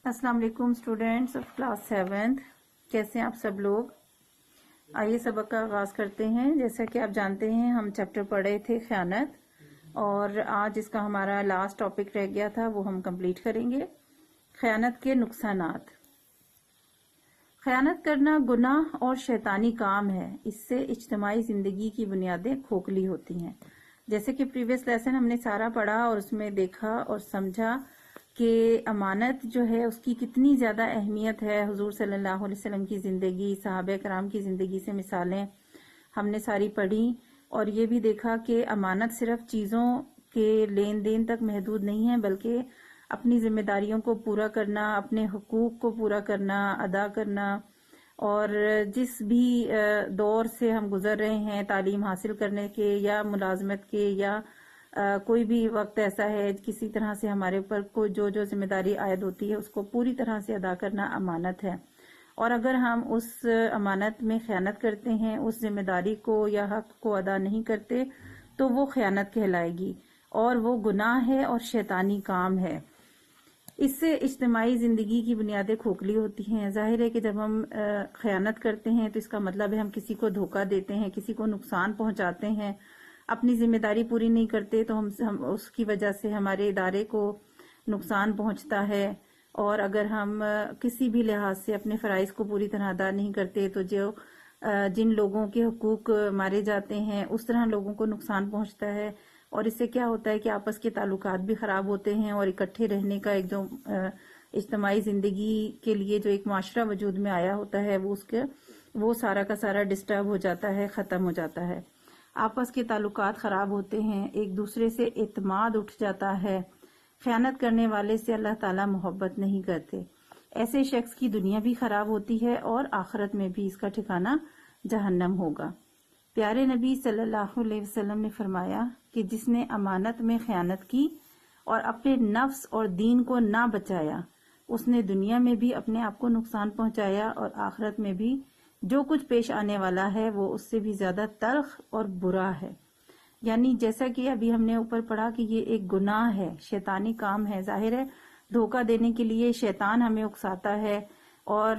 अस्सलाम वालेकुम students of class 7th। कैसे हैं आप सब लोग। आइए सबक का आगाज़ करते हैं। जैसा कि आप जानते हैं हम चैप्टर पढ़े थे खयानत, और आज इसका हमारा लास्ट टॉपिक रह गया था, वो हम कंप्लीट करेंगे। खयानत के नुकसानात। खयानत करना गुनाह और शैतानी काम है। इससे इज्तिमाई ज़िंदगी की बुनियादें खोखली होती हैं। जैसे कि प्रीवियस लेसन हमने सारा पढ़ा और उसमें देखा और समझा कि अमानत जो है उसकी कितनी ज़्यादा अहमियत है। हुजूर सल्लल्लाहु अलैहि वसल्लम की ज़िंदगी, सहाबा कराम की ज़िंदगी से मिसालें हमने सारी पढ़ी, और ये भी देखा कि अमानत सिर्फ चीज़ों के लेन देन तक महदूद नहीं है, बल्कि अपनी जिम्मेदारियों को पूरा करना, अपने हुकूक को पूरा करना, अदा करना, और जिस भी दौर से हम गुजर रहे हैं, तालीम हासिल करने के या मुलाजमत के या कोई भी वक्त ऐसा है किसी तरह से हमारे ऊपर को जो जिम्मेदारी आयद होती है उसको पूरी तरह से अदा करना अमानत है। और अगर हम उस अमानत में खयानत करते हैं, उस जिम्मेदारी को या हक को अदा नहीं करते, तो वो खयानत कहलाएगी और वो गुनाह है और शैतानी काम है। इससे इज्तिमाई ज़िंदगी की बुनियादें खोखली होती हैं। जाहिर है कि जब हम खयानत करते हैं तो इसका मतलब है हम किसी को धोखा देते हैं, किसी को नुकसान पहुंचाते हैं, अपनी जिम्मेदारी पूरी नहीं करते, तो हम उसकी वजह से हमारे इदारे को नुकसान पहुंचता है। और अगर हम किसी भी लिहाज से अपने फ़राइज़ को पूरी तरह अदा नहीं करते, तो जो जिन लोगों के हुकूक मारे जाते हैं उस तरह लोगों को नुकसान पहुंचता है। और इससे क्या होता है कि आपस के ताल्लुकात भी ख़राब होते हैं, और इकट्ठे रहने का एक जो इज्तिमाई ज़िंदगी के लिए जो एक माशरा वजूद में आया होता है वो सारा का सारा डिस्टर्ब हो जाता है, ख़त्म हो जाता है। आपस के ताल्लुकात ख़राब होते हैं, एक दूसरे से एतमाद उठ जाता है। खयानत करने वाले से अल्लाह ताला मोहब्बत नहीं करते। ऐसे शख्स की दुनिया भी ख़राब होती है और आखिरत में भी इसका ठिकाना जहन्नम होगा। प्यारे नबी सल्लल्लाहु अलैहि वसल्लम ने फरमाया कि जिसने अमानत में खयानत की और अपने नफ्स और दीन को ना बचाया, उसने दुनिया में भी अपने आप को नुकसान पहुंचाया और आखिरत में भी जो कुछ पेश आने वाला है वो उससे भी ज्यादा तल्ख और बुरा है। यानी जैसा कि अभी हमने ऊपर पढ़ा कि ये एक गुनाह है, शैतानी काम है। जाहिर है धोखा देने के लिए शैतान हमें उकसाता है, और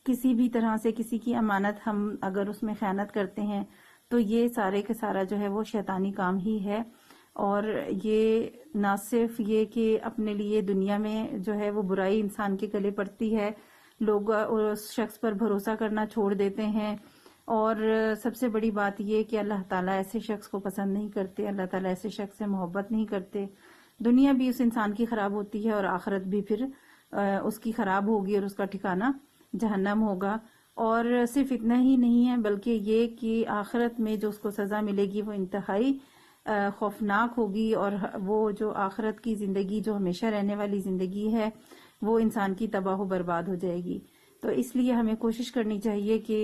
किसी भी तरह से किसी की अमानत हम अगर उसमें खयानत करते हैं तो ये सारे के सारा जो है वो शैतानी काम ही है। और ये ना सिर्फ ये कि अपने लिए दुनिया में जो है वो बुराई इंसान के गले पड़ती है, लोग उस शख्स पर भरोसा करना छोड़ देते हैं, और सबसे बड़ी बात ये कि अल्लाह ताला ऐसे शख्स को पसंद नहीं करते, अल्लाह ताला ऐसे शख्स से मोहब्बत नहीं करते। दुनिया भी उस इंसान की खराब होती है और आखिरत भी फिर उसकी खराब होगी और उसका ठिकाना जहन्नम होगा। और सिर्फ इतना ही नहीं है, बल्कि ये कि आखिरत में जो उसको सजा मिलेगी वो इंतहाई खौफनाक होगी, और वो जो आखिरत की जिंदगी जो हमेशा रहने वाली जिंदगी है वो इंसान की तबाह बर्बाद हो जाएगी। तो इसलिए हमें कोशिश करनी चाहिए कि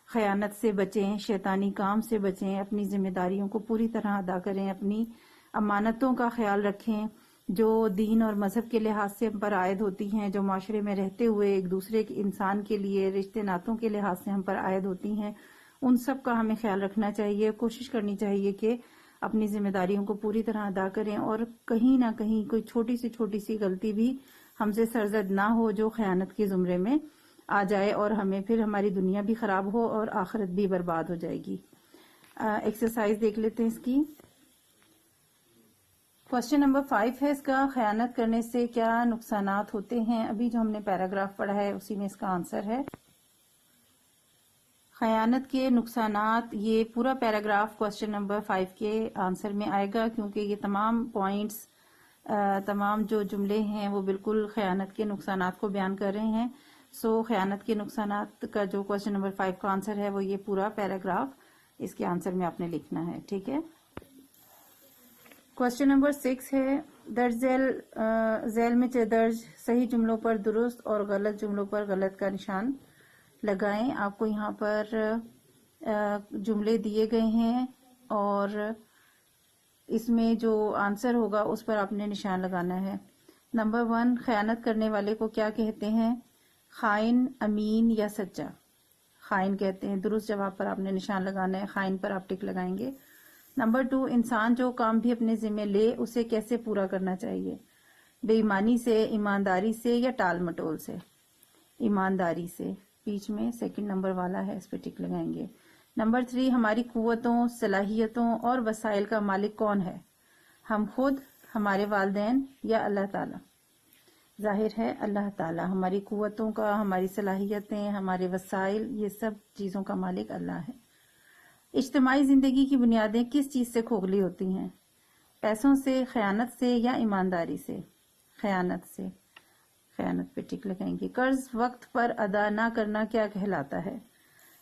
खयानत से बचें, शैतानी काम से बचें, अपनी जिम्मेदारियों को पूरी तरह अदा करें, अपनी अमानतों का ख्याल रखें जो दीन और मजहब के लिहाज से हम पर आयद होती हैं, जो माशरे में रहते हुए एक दूसरे के इंसान के लिए रिश्ते नातों के लिहाज से हम पर आयद होती हैं, उन सब का हमें ख्याल रखना चाहिए। कोशिश करनी चाहिए कि अपनी जिम्मेदारियों को पूरी तरह अदा करें, और कहीं ना कहीं कोई छोटी सी गलती भी हमसे सरजद ना हो जो खयानत के जुमरे में आ जाए, और हमें फिर हमारी दुनिया भी खराब हो और आखिरत भी बर्बाद हो जाएगी। एक्सरसाइज देख लेते हैं इसकी। क्वेश्चन नंबर 5 है इसका, खयानत करने से क्या नुकसानात होते हैं। अभी जो हमने पैराग्राफ पढ़ा है उसी में इसका आंसर है। खयानत के नुकसानात, ये पूरा पैराग्राफ क्वेश्चन नंबर 5 के आंसर में आएगा, क्योंकि ये तमाम पॉइंट्स, तमाम जो जुमले हैं वो बिल्कुल खयानत के नुकसानात को बयान कर रहे हैं। सो खयानत के नुकसानात का जो क्वेश्चन नंबर 5 का आंसर है वो ये पूरा पैराग्राफ इसके आंसर में आपने लिखना है, ठीक है। क्वेश्चन नंबर 6 है, दर्ज झैल में दर्ज सही जुमलों पर दुरुस्त और गलत जुमलों पर गलत का निशान लगाएं। आपको यहाँ पर जुमले दिए गए हैं और इसमें जो आंसर होगा उस पर आपने निशान लगाना है। नंबर 1, खयानत करने वाले को क्या कहते हैं, खाइन, अमीन या सच्चा। खाइन कहते हैं, दुरुस्त जवाब पर आपने निशान लगाना है, खाइन पर आप टिक लगाएंगे। नंबर 2, इंसान जो काम भी अपने जिम्मे ले उसे कैसे पूरा करना चाहिए। بے ایمانی سے، ایمانداری سے یا ٹال مٹول سے؟ ایمانداری سے، بیچ میں سیکنڈ نمبر والا ہے، اس پہ ٹک لگائیں گے۔ نمبر 3، ہماری قوتوں، صلاحیتوں اور وسائل کا مالک کون ہے؟ ہم خود، ہمارے والدین یا اللہ تعالیٰ؟ ظاہر ہے اللہ تعالیٰ۔ ہماری قوتوں کا، ہماری صلاحیتیں، ہمارے وسائل، یہ سب چیزوں کا مالک اللہ ہے۔ اجتماعی زندگی کی بنیادیں کس چیز سے کھوکھلی ہوتی ہیں؟ پیسوں سے، خیانت سے یا ایمانداری سے؟ خیانت سے، خیانت پہ ٹک لگائیں گے۔ قرض وقت پر ادا نہ کرنا کیا کہلاتا ہے؟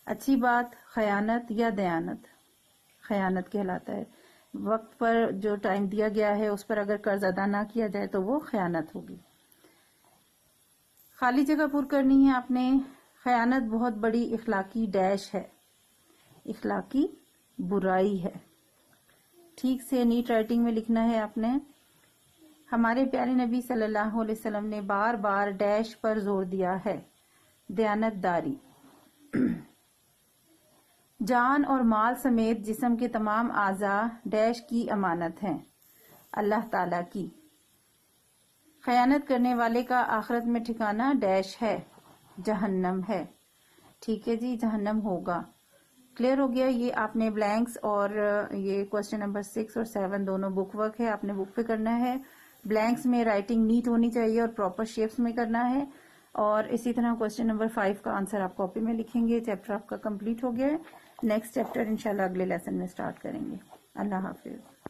اچھی بات، خیانت یا دیانت؟ خیانت کہلاتا ہے۔ وقت پر جو ٹائم دیا گیا ہے اس پر اگر قرض ادا نہ کیا جائے تو وہ خیانت ہوگی۔ خالی جگہ پر کرنی ہے آپ نے۔ خیانت بہت بڑی اخلاقی ڈیش ہے، اخلاقی برائی ہے۔ ٹھیک سے نیٹ رائٹنگ میں لکھنا ہے آپ نے۔ ہمارے پیارے نبی صلی اللہ علیہ وسلم نے بار بار ڈیش پر زور دیا ہے، دیانت داری۔ جان اور مال سمیت جسم کے تمام اعضاء ڈیش کی امانت ہیں، اللہ تعالی کی۔ خیانت کرنے والے کا آخرت میں ٹھکانہ ڈیش ہے، جہنم ہے۔ ٹھیک ہے جی، جہنم ہوگا۔ کلیئر ہو گیا؟ یہ آپ نے بلینکس اور یہ کوسچن نمبر 6 اور 7 دونوں بک ورک ہے، آپ نے بک پہ کرنا ہے۔ بلینکس میں رائٹنگ نیٹ ہونی چاہیے اور پراپر شیپس میں کرنا ہے، اور اسی طرح کوسچن نمبر 5 کا آنسر آپ کاپی میں لکھیں گے۔ چیپٹر آپ کا کمپلیٹ ہو گیا ہے۔ نیکسٹ چیپٹر انشاءاللہ اگلے لیسن میں سٹارٹ کریں گے۔ اللہ حافظ۔